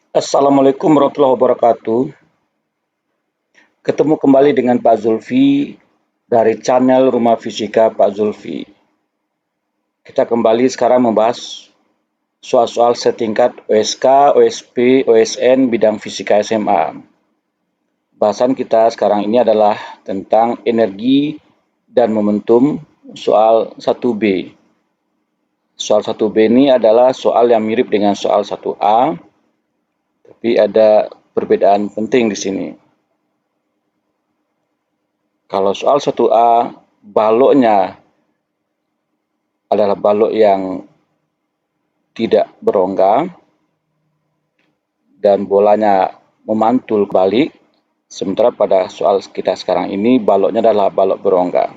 Assalamualaikum warahmatullahi wabarakatuh. Ketemu kembali dengan Pak Zulfi dari channel Rumah Fisika Pak Zulfi. Kita kembali sekarang membahas soal-soal setingkat OSK, OSP, OSN bidang fisika SMA. Bahasan kita sekarang ini adalah tentang energi dan momentum soal 1B. Soal 1B ini adalah soal yang mirip dengan soal 1A, tapi ada perbedaan penting di sini. Kalau soal 1A, baloknya adalah balok yang tidak berongga dan bolanya memantul balik. Sementara pada soal kita sekarang ini baloknya adalah balok berongga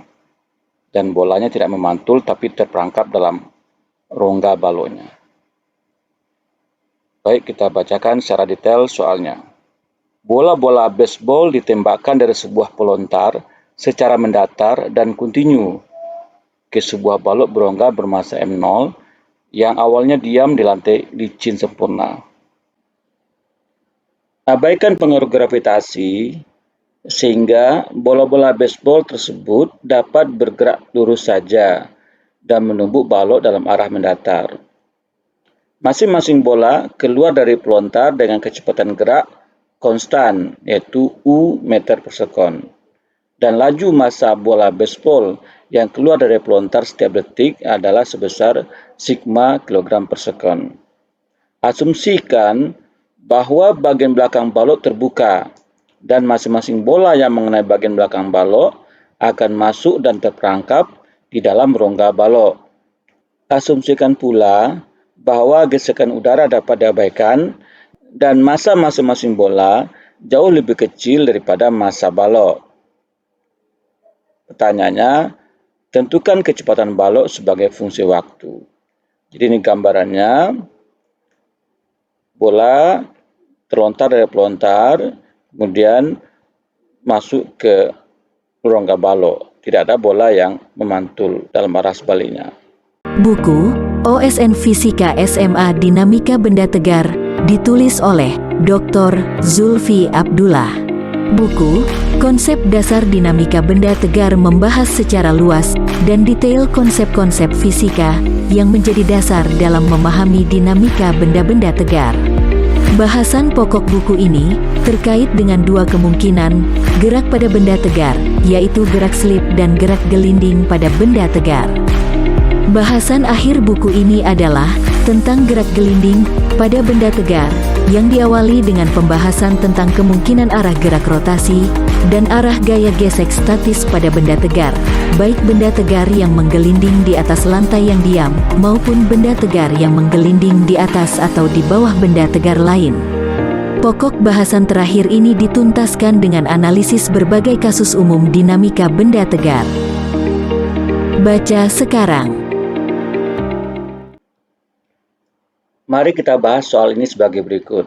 dan bolanya tidak memantul tapi terperangkap dalam rongga baloknya. Baik, kita bacakan secara detail soalnya. Bola-bola baseball ditembakkan dari sebuah pelontar secara mendatar dan kontinu ke sebuah balok berongga bermassa M0 yang awalnya diam di lantai licin sempurna. Abaikan pengaruh gravitasi sehingga bola-bola baseball tersebut dapat bergerak lurus saja dan menumbuk balok dalam arah mendatar. Masing-masing bola keluar dari pelontar dengan kecepatan gerak konstan, yaitu U meter per sekon. Dan laju massa bola baseball yang keluar dari pelontar setiap detik adalah sebesar sigma kilogram per sekon. Asumsikan bahwa bagian belakang balok terbuka dan masing-masing bola yang mengenai bagian belakang balok akan masuk dan terperangkap di dalam rongga balok. Asumsikan pula bahwa gesekan udara dapat diabaikan dan massa masing-masing bola jauh lebih kecil daripada massa balok. Pertanyaannya, tentukan kecepatan balok sebagai fungsi waktu. Jadi ini gambarannya, bola terlontar dari pelontar, kemudian masuk ke rongga balok. Tidak ada bola yang memantul dalam arah sebaliknya. Buku OSN Fisika SMA Dinamika Benda Tegar ditulis oleh Dr. Zulfi Abdullah. Buku Konsep Dasar Dinamika Benda Tegar membahas secara luas dan detail konsep-konsep fisika yang menjadi dasar dalam memahami dinamika benda-benda tegar. Bahasan pokok buku ini terkait dengan dua kemungkinan gerak pada benda tegar, yaitu gerak slip dan gerak gelinding pada benda tegar. Bahasan akhir buku ini adalah tentang gerak gelinding pada benda tegar, yang diawali dengan pembahasan tentang kemungkinan arah gerak rotasi dan arah gaya gesek statis pada benda tegar, baik benda tegar yang menggelinding di atas lantai yang diam, maupun benda tegar yang menggelinding di atas atau di bawah benda tegar lain. Pokok bahasan terakhir ini dituntaskan dengan analisis berbagai kasus umum dinamika benda tegar. Baca sekarang. Mari kita bahas soal ini sebagai berikut.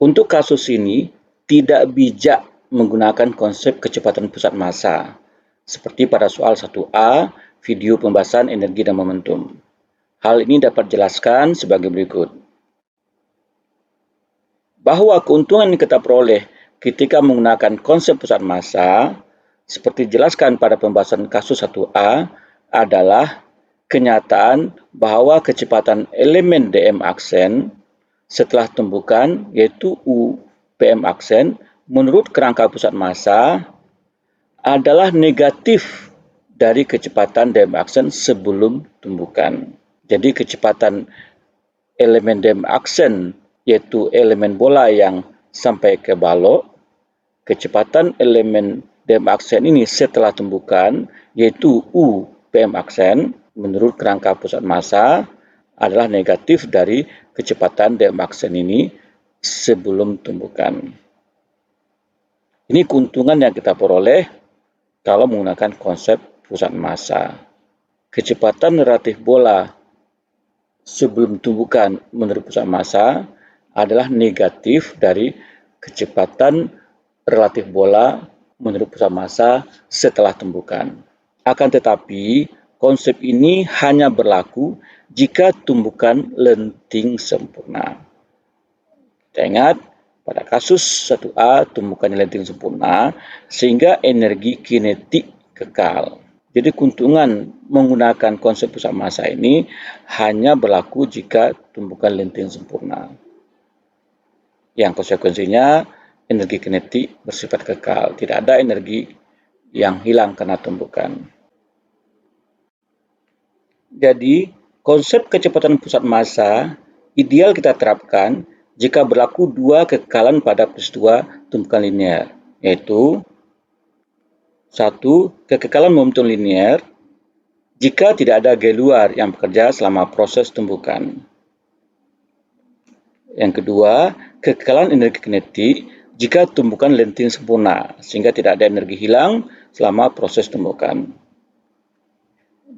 Untuk kasus ini, tidak bijak menggunakan konsep kecepatan pusat massa, seperti pada soal 1A, video pembahasan energi dan momentum. Hal ini dapat dijelaskan sebagai berikut. Bahwa keuntungan yang kita peroleh ketika menggunakan konsep pusat massa, seperti dijelaskan pada pembahasan kasus 1A, adalah kenyataan bahwa kecepatan elemen dm aksen setelah tumbukan, yaitu U pm aksen, menurut kerangka pusat massa adalah negatif dari kecepatan dm aksen sebelum tumbukan. Jadi kecepatan elemen dm aksen, yaitu elemen bola yang sampai ke balok, kecepatan elemen dm aksen ini setelah tumbukan, yaitu U pm aksen, menurut kerangka pusat massa adalah negatif dari kecepatan dm aksen ini sebelum tumbukan. Ini keuntungan yang kita peroleh kalau menggunakan konsep pusat massa. Kecepatan relatif bola sebelum tumbukan menurut pusat massa adalah negatif dari kecepatan relatif bola menurut pusat massa setelah tumbukan. Akan tetapi, konsep ini hanya berlaku jika tumbukan lenting sempurna. Kita ingat, pada kasus 1A tumbukannya lenting sempurna sehingga energi kinetik kekal. Jadi keuntungan menggunakan konsep pusat massa ini hanya berlaku jika tumbukan lenting sempurna. Yang konsekuensinya energi kinetik bersifat kekal, tidak ada energi yang hilang karena tumbukan. Jadi, konsep kecepatan pusat massa ideal kita terapkan jika berlaku dua kekekalan pada peristiwa tumbukan linear, yaitu satu, kekekalan momentum linear jika tidak ada gaya luar yang bekerja selama proses tumbukan. Yang kedua, kekekalan energi kinetik jika tumbukan lenting sempurna, sehingga tidak ada energi hilang selama proses tumbukan.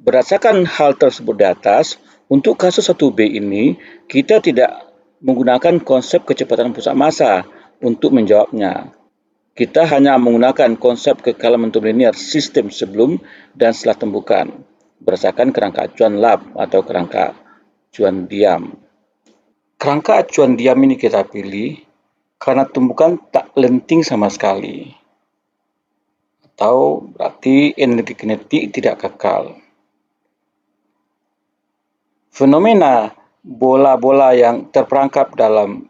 Berdasarkan hal tersebut di atas, untuk kasus 1B ini, kita tidak menggunakan konsep kecepatan pusat massa untuk menjawabnya. Kita hanya menggunakan konsep kekekalan momentum linear sistem sebelum dan setelah tumbukan, berdasarkan kerangka acuan lab atau kerangka acuan diam. Kerangka acuan diam ini kita pilih karena tumbukan tak lenting sama sekali, atau berarti energi kinetik tidak kekal. Fenomena bola-bola yang terperangkap dalam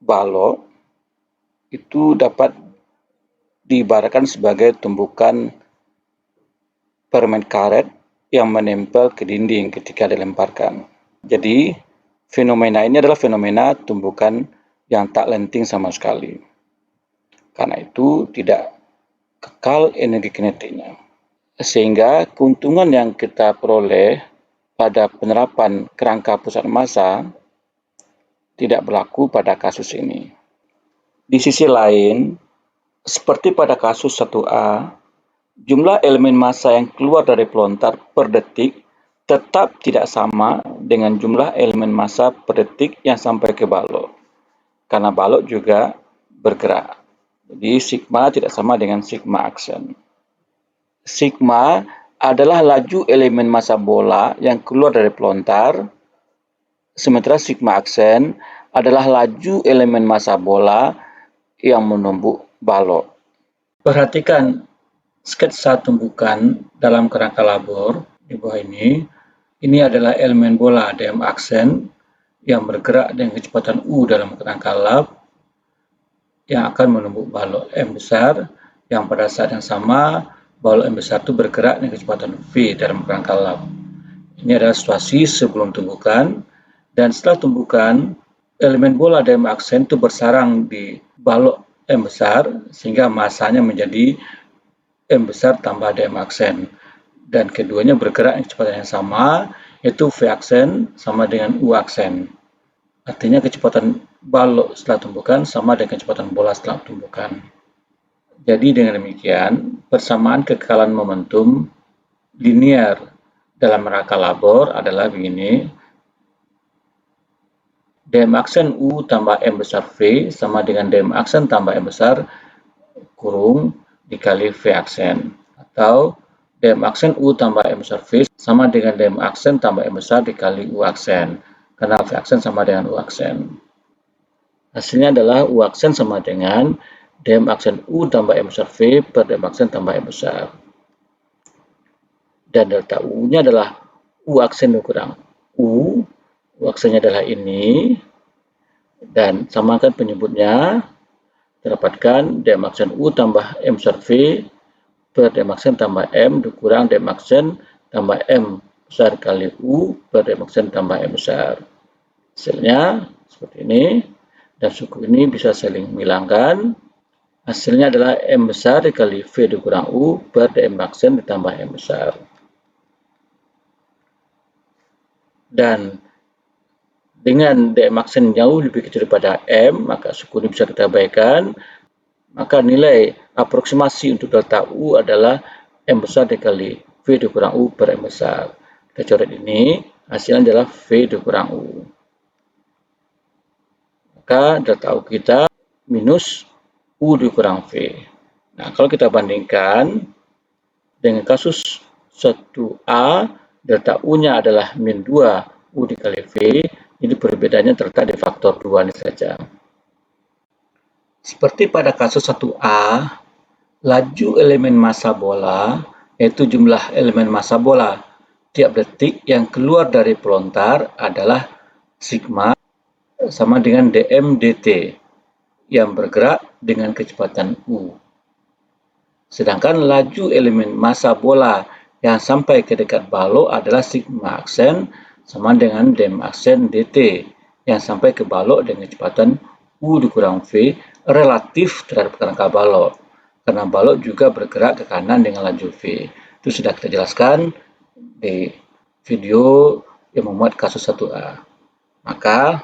balok itu dapat diibaratkan sebagai tumbukan permen karet yang menempel ke dinding ketika dilemparkan. Jadi, fenomena ini adalah fenomena tumbukan yang tak lenting sama sekali. Karena itu, tidak kekal energi kinetiknya. Sehingga keuntungan yang kita peroleh pada penerapan kerangka pusat massa tidak berlaku pada kasus ini. Di sisi lain, seperti pada kasus 1A, jumlah elemen massa yang keluar dari pelontar per detik tetap tidak sama dengan jumlah elemen massa per detik yang sampai ke balok, karena balok juga bergerak. Jadi sigma tidak sama dengan sigma aksen. Sigma adalah laju elemen massa bola yang keluar dari pelontar, sementara sigma aksen adalah laju elemen massa bola yang menumbuk balok. Perhatikan sketsa tumbukan dalam kerangka labor di bawah ini. Ini adalah elemen bola dm aksen yang bergerak dengan kecepatan U dalam kerangka lab yang akan menumbuk balok M besar, yang pada saat yang sama balok M besar itu bergerak dengan kecepatan V dalam kerangka lab. Ini adalah situasi sebelum tumbukan, dan setelah tumbukan elemen bola dm aksen itu bersarang di balok M besar sehingga masanya menjadi M besar tambah dm aksen, dan keduanya bergerak dengan kecepatan yang sama, yaitu V aksen sama dengan U aksen. Artinya kecepatan balok setelah tumbukan sama dengan kecepatan bola setelah tumbukan. Jadi dengan demikian, persamaan kekekalan momentum linear dalam rangka labor adalah begini. dm aksen U tambah M besar V sama dengan dm aksen tambah M besar kurung dikali V aksen, atau dm aksen U tambah M besar V sama dengan dm aksen tambah M besar dikali U aksen, karena V aksen sama dengan U aksen. Hasilnya adalah U aksen sama dengan dm aksen U tambah M besar V per dm aksen tambah M besar. Dan delta U-nya adalah U aksen dikurang U aksennya adalah ini, dan samakan penyebutnya, dapatkan dm aksen U tambah M besar V per dm aksen tambah M dikurang dm aksen tambah M besar kali U per dm aksen tambah M besar. Hasilnya seperti ini, dan suku ini bisa saling menghilangkan. Hasilnya adalah M besar dikali V dikurang U per dm aksen ditambah M besar. Dan dengan dm aksen jauh lebih kecil daripada M, maka suku ini bisa kita abaikan. Maka nilai aproksimasi untuk delta U adalah M besar dikali V dikurang U per M besar. Kita coret ini, hasilnya adalah V dikurang U. Maka delta U kita minus U dikurang V. Nah, kalau kita bandingkan dengan kasus 1A, delta U-nya adalah min 2 U dikali V, ini perbedaannya terletak di faktor 2 ini saja. Seperti pada kasus 1A, laju elemen massa bola, yaitu jumlah elemen massa bola tiap detik yang keluar dari pelontar adalah sigma sama dengan dm dt yang bergerak dengan kecepatan u. Sedangkan laju elemen massa bola yang sampai ke dekat balok adalah sigma aksen sama dengan dm aksen dt yang sampai ke balok dengan kecepatan u dikurang v relatif terhadap kerangka balok. Karena balok juga bergerak ke kanan dengan laju v. Itu sudah kita jelaskan di video yang memuat kasus 1A. Maka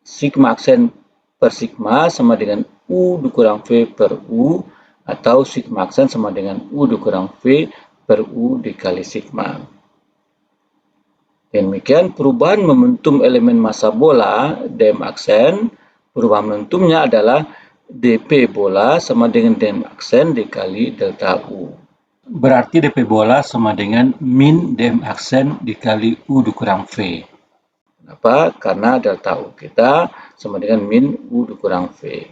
sigma aksen per sigma sama dengan u dikurang v per u, atau sigma aksen sama dengan u dikurang v per u dikali sigma. Demikian perubahan momentum elemen massa bola dm aksen, perubahan momentumnya adalah dp bola sama dengan dm aksen dikali delta u. Berarti dp bola sama dengan min dm aksen dikali u dikurang v. Kenapa? Karena delta u kita sama dengan min u dikurang v.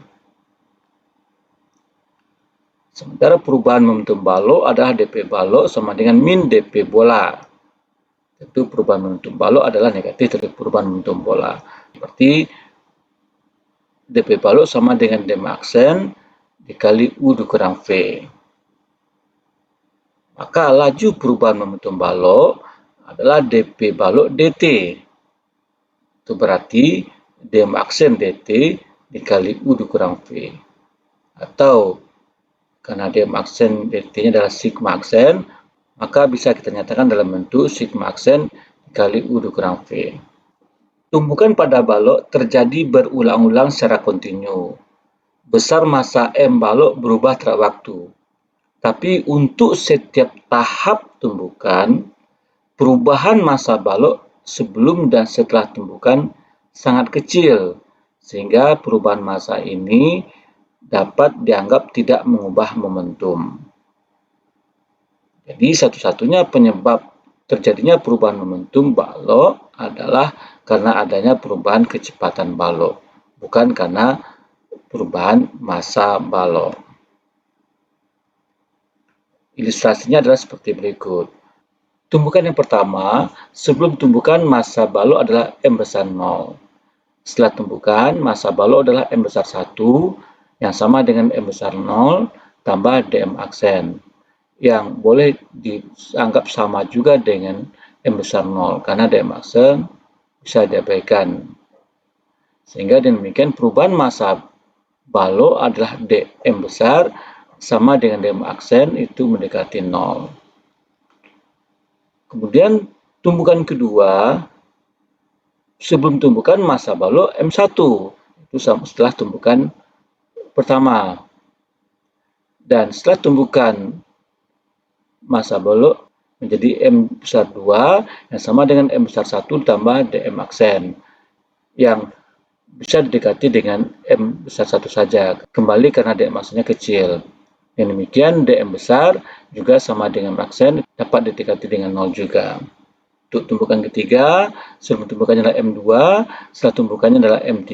Sementara perubahan momentum balok adalah dp balok sama dengan min dp bola. Tentu perubahan momentum balok adalah negatif dari perubahan momentum bola. Seperti dp balok sama dengan dm aksen dikali u dikurang v. Maka laju perubahan momentum balok adalah dp balok dt. Itu berarti dm aksen dt dikali u dikurang v. Atau karena dm aksen dt-nya adalah sigma aksen, maka bisa kita nyatakan dalam bentuk sigma aksen dikali u dikurang v. Tumbukan pada balok terjadi berulang-ulang secara kontinu. Besar massa M balok berubah terhadap waktu. Tapi untuk setiap tahap tumbukan, perubahan massa balok sebelum dan setelah tumbukan sangat kecil, sehingga perubahan massa ini dapat dianggap tidak mengubah momentum. Jadi satu-satunya penyebab terjadinya perubahan momentum balok adalah karena adanya perubahan kecepatan balok, bukan karena perubahan massa balok. Ilustrasinya adalah seperti berikut. Tumbukan yang pertama, sebelum tumbukan massa balok adalah M besar 0. Setelah tumbukan, massa balok adalah M besar 1, yang sama dengan M besar 0 tambah dm aksen, yang boleh dianggap sama juga dengan M besar 0, karena dm aksen bisa diabaikan. Sehingga demikian perubahan massa balok adalah dm besar sama dengan dm aksen itu mendekati 0. Kemudian tumbukan kedua, sebelum tumbukan massa balok M1, itu setelah tumbukan pertama. Dan setelah tumbukan massa balok menjadi M besar 2 yang sama dengan M besar 1 tambah dm aksen, yang bisa didekati dengan M besar 1 saja, kembali karena dm aksennya kecil. Yang demikian dm besar juga sama dengan aksen dapat didekati dengan 0 juga. Untuk tumbukan ketiga, sebelum tumbukannya adalah M2, setelah tumbukannya adalah M3,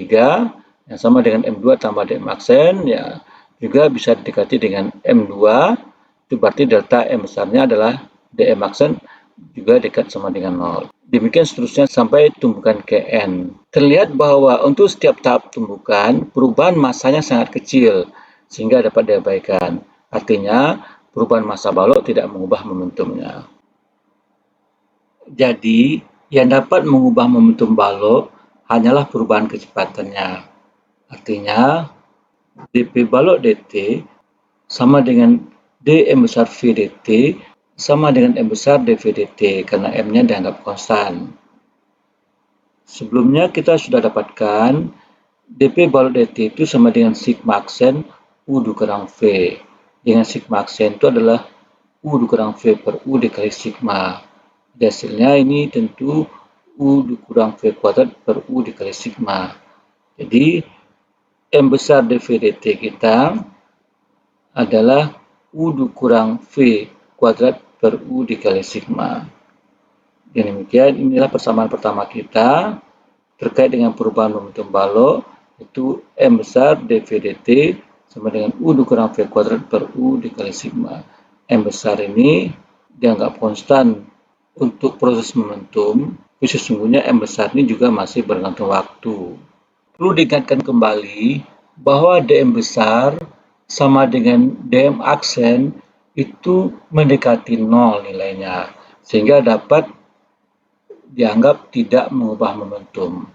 yang sama dengan M2 tambah dm aksen, ya juga bisa didekati dengan M2, itu berarti delta M besarnya adalah dm aksen juga dekat sama dengan 0. Demikian seterusnya sampai tumbukan Kn. Terlihat bahwa untuk setiap tahap tumbukan, perubahan massanya sangat kecil, sehingga dapat diabaikan. Artinya, perubahan massa balok tidak mengubah momentumnya. Jadi, yang dapat mengubah momentum balok hanyalah perubahan kecepatannya. Artinya, dp balok dt sama dengan dm besar v dt sama dengan m besar dv dt, karena m-nya dianggap konstan. Sebelumnya kita sudah dapatkan dp balok dt itu sama dengan sigma aksen u dikurang v. Dengan sigma aksen itu adalah u dikurang v per u dikali sigma. Hasilnya ini tentu u dikurang v kuadrat per u dikali sigma. Jadi m besar dv dt kita adalah u dikurang v kuadrat per u dikali sigma. Demikian, inilah persamaan pertama kita. terkait dengan perubahan momentum balok, itu M besar dV dt sama dengan U dikurang V kuadrat per U dikali sigma. M besar ini dianggap konstan untuk proses momentum, tapi sesungguhnya M besar ini juga masih bergantung waktu. Perlu diingatkan kembali bahwa dm besar sama dengan dm aksen itu mendekati 0 nilainya, sehingga dapat dianggap tidak mengubah momentum.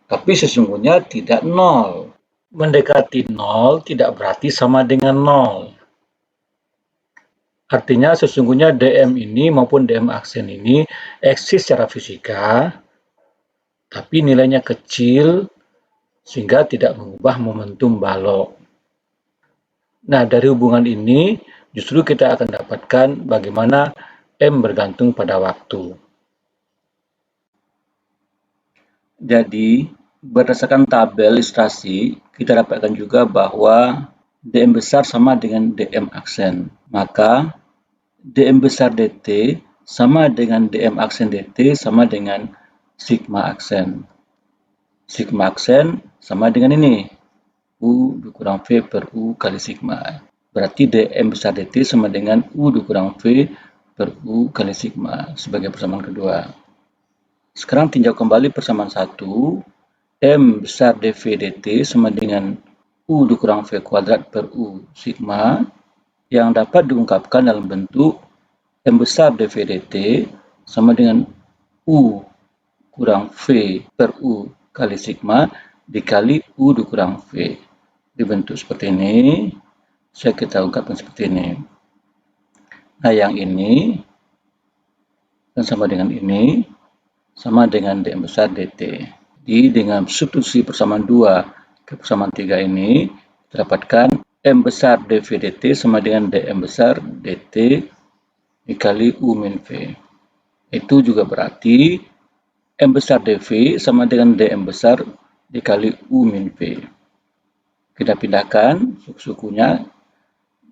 Tapi sesungguhnya tidak 0. Mendekati 0 tidak berarti sama dengan 0. Artinya sesungguhnya dm ini maupun dm aksen ini eksis secara fisika, tapi nilainya kecil sehingga tidak mengubah momentum balok. Nah, dari hubungan ini justru kita akan dapatkan bagaimana M bergantung pada waktu. Jadi, berdasarkan tabel ilustrasi, kita dapatkan juga bahwa dm besar sama dengan dm aksen. Maka, dm besar dt sama dengan dm aksen dt sama dengan sigma aksen. Sigma aksen sama dengan ini, U dikurang V per U kali sigma. Berarti dm besar dt sama dengan U dikurang V per U kali sigma sebagai persamaan kedua. Sekarang tinjau kembali persamaan 1. M besar dv dt sama dengan U dikurang V kuadrat per U sigma yang dapat diungkapkan dalam bentuk M besar dv dt sama dengan U kurang V per U kali sigma dikali U dikurang V. Dibentuk seperti ini, kita ungkapkan seperti ini. Nah, yang ini dan sama dengan ini, sama dengan dm besar dt. Jadi, dengan substitusi persamaan 2 ke persamaan 3 ini, kita dapatkan M besar dv dt sama dengan dm besar dt dikali U min V. Itu juga berarti M besar dv sama dengan dm besar dikali U min V. Kita pindahkan suku-sukunya,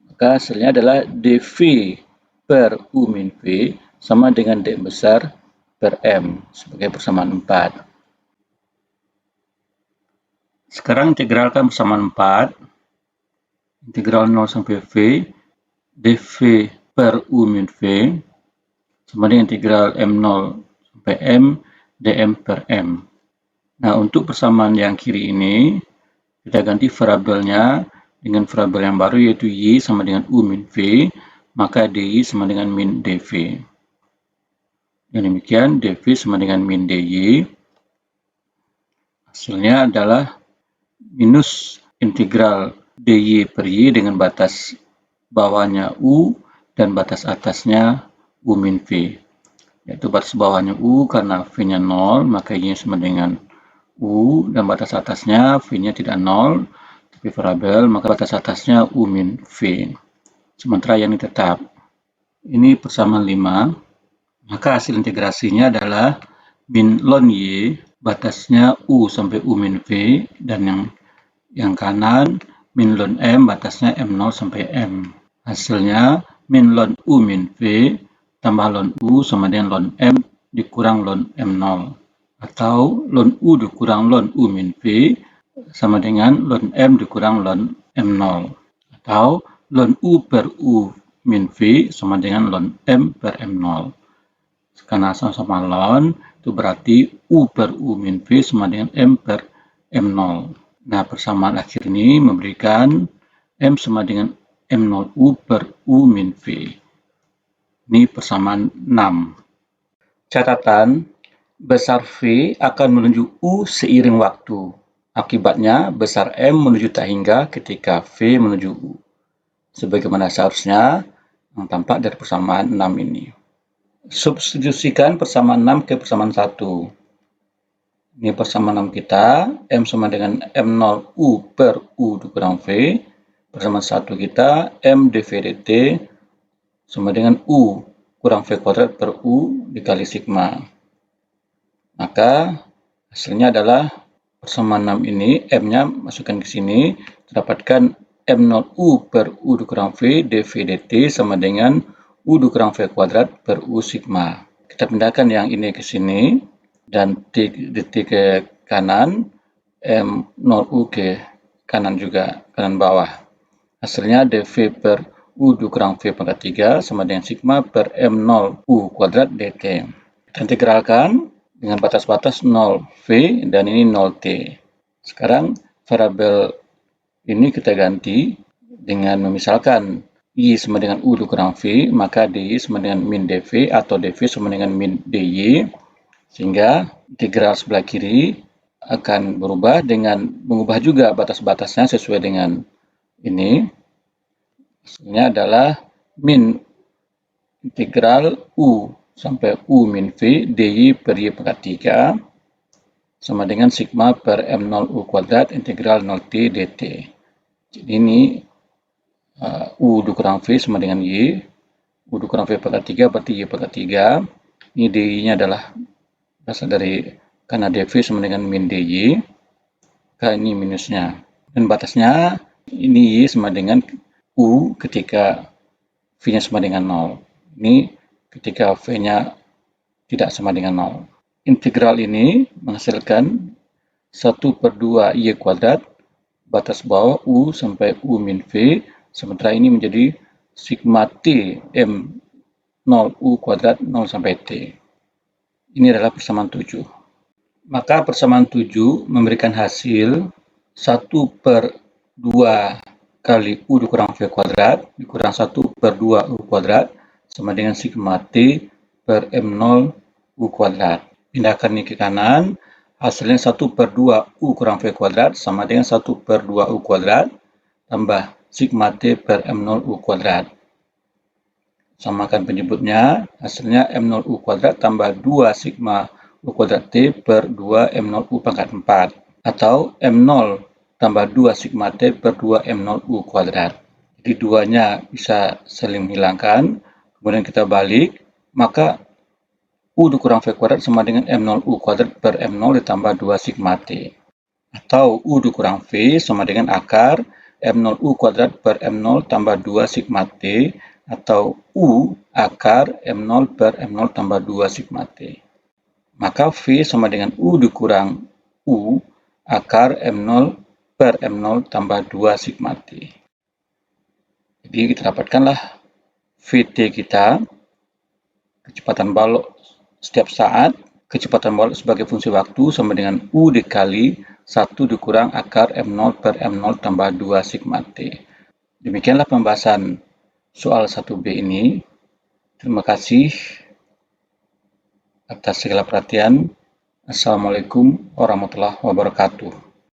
maka hasilnya adalah dv per U min V sama dengan dm besar per M sebagai persamaan 4. Sekarang integralkan persamaan 4. Integral 0 sampai V dv per U min V sama dengan integral M0 sampai M dm per M. Nah, untuk persamaan yang kiri ini, kita ganti variabelnya dengan variabel yang baru yaitu Y sama dengan U min V, maka DY sama dengan min DV. Dan demikian DV sama dengan min DY. Hasilnya adalah minus integral DY per Y dengan batas bawahnya U dan batas atasnya U min V. Yaitu batas bawahnya U karena V-nya 0, maka Y sama dengan U, dan batas atasnya V-nya tidak 0, tapi variabel, maka batas atasnya U min V. Sementara yang ini tetap. Ini persamaan 5, maka hasil integrasinya adalah min ln Y, batasnya U sampai U min V, dan yang kanan min ln M, batasnya M0 sampai M. Hasilnya min ln U min V tambah ln U sama dengan ln M dikurang ln M0. Atau ln U dikurang ln U min V sama dengan ln M dikurang ln M0. Atau ln U per U min V sama dengan ln M per M0. Karena sama-sama ln, itu berarti U per U min V sama dengan M per M0. Nah, persamaan akhir ini memberikan M sama dengan M0U per U min V. Ini persamaan 6. Catatan, besar V akan menuju U seiring waktu. Akibatnya, besar M menuju tak hingga ketika V menuju U. Sebagaimana seharusnya yang tampak dari persamaan 6 ini. Substitusikan persamaan 6 ke persamaan 1. Ini persamaan 6 kita, M sama dengan M0U per U dikurang V. Persamaan 1 kita, M dV dt sama dengan U kurang V kuadrat per U dikali sigma. Maka hasilnya adalah persamaan 6 ini, M-nya masukkan ke sini, dapatkan M0U per U dikurang V dV dt sama dengan U dikurang V kuadrat per U sigma. Kita pindahkan yang ini ke sini, dan T ke kanan, M0U ke kanan juga, kanan bawah. Hasilnya dV per U dikurang V pangkat 3 sama dengan sigma per M0U kuadrat dt. Kita integralkan dengan batas-batas 0V dan ini 0T. Sekarang variabel ini kita ganti dengan memisalkan I sama dengan U dikurang V, maka DI sama dengan min dV atau dV sama dengan min DY, sehingga integral sebelah kiri akan berubah dengan mengubah juga batas-batasnya sesuai dengan ini. Hasilnya adalah min integral U sampai U min V DY per Y pangkat 3 sama dengan sigma per M0U kuadrat integral 0T dt. Jadi ini U dikurang V sama dengan Y. U dikurang V pangkat 3 berarti Y pangkat 3. Ini DY-nya adalah berasal dari karena dV sama dengan min DY. Ini minusnya. Dan batasnya ini Y sama dengan U ketika V-nya sama dengan 0. Ini ketika V-nya tidak sama dengan 0. Integral ini menghasilkan 1/2 Y kuadrat, batas bawah U sampai U min V, sementara ini menjadi sigma T M0U kuadrat 0 sampai T. Ini adalah persamaan 7. Maka persamaan 7 memberikan hasil 1/2 kali U dikurang V kuadrat dikurang 1/2 U kuadrat sama dengan sigma T per M0 U kuadrat. Pindahkan ini ke kanan, hasilnya 1/2 U kurang V kuadrat sama dengan 1/2 U kuadrat tambah sigma T per M0 U kuadrat. Samakan penyebutnya, hasilnya M0 U kuadrat tambah 2 sigma U kuadrat T per 2 M0 U pangkat 4 atau M0 tambah 2 sigma T per 2 M0 U kuadrat. Jadi duanya bisa saling menghilangkan, kemudian kita balik, maka U dikurang V kuadrat sama dengan M0 U kuadrat per M0 ditambah 2 sigma T. Atau U dikurang V sama dengan akar M0 U kuadrat per M0 tambah 2 sigma T atau U akar M0 per M0 tambah 2 sigma T. Maka V sama dengan U dikurang U akar M0 per M0 tambah 2 sigma T. Jadi kita dapatkanlah VT kita, kecepatan balok setiap saat, kecepatan balok sebagai fungsi waktu sama dengan U dikali 1 dikurang akar M0 per M0 tambah 2 sigma T. Demikianlah pembahasan soal 1B ini. Terima kasih atas segala perhatian. Assalamualaikum warahmatullahi wabarakatuh.